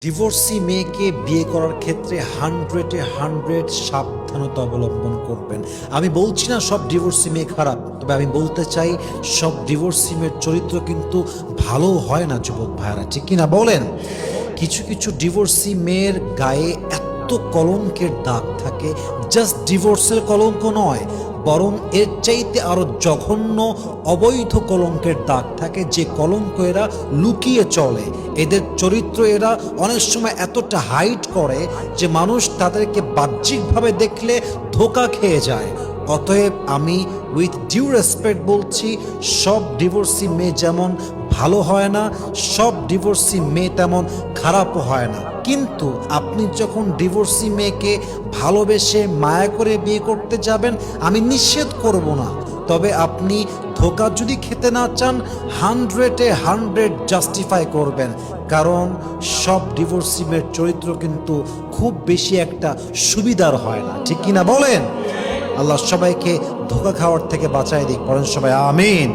Divorcee মেয়েকে বিয়ে করার ক্ষেত্রে 100 সাবধানতা অবলম্বন করবেন। আমি বলছি না সব ডিভোর্সি মেয়ে খারাপ, তবে আমি বলতে চাই সব ডিভোর্সি মেয়ের চরিত্র কিন্তু ভালো হয় না যুবক ভাইয়ারা, ঠিক কিনা বলেন? কিছু কিছু ডিভোর্সি মেয়ের গায়ে এত কলঙ্কের দাগ থাকে, জাস্ট ডিভোর্সের কলঙ্ক নয়, বরং এর চাইতে আরো জঘন্য অবৈধ কলঙ্কের দাগ থাকে, যে কলঙ্ক এরা লুকিয়ে চলে। এদের চরিত্র এরা অনেক সময় এতটা হাইড করে যে মানুষ তাদেরকে বাহ্যিকভাবে দেখলে ধোঁকা খেয়ে যায়। অতএব আমি উইথ ডিউ রেসপেক্ট বলছি, সব ডিভোর্সি মেয়ে যেমন ভালো হয় না, সব ডিভোর্সি মেয়ে তেমন খারাপও হয় না। কিন্তু আপনি যখন ডিভোর্সি মেয়েকে ভালোবেসে মায়া করে বিয়ে করতে যাবেন, আমি নিষেধ করব না, তবে আপনি ধোঁকা যদি খেতে না চান 100 জাস্টিফাই করবেন, কারণ সব ডিভোর্সি মেয়ের চরিত্র কিন্তু খুব বেশি একটা সুবিধার হয় না, ঠিক কিনা বলেন? আল্লাহ সবাইকে ধোঁকা খাওয়ার থেকে বাঁচায় দিক, বলেন সবাই আমিন।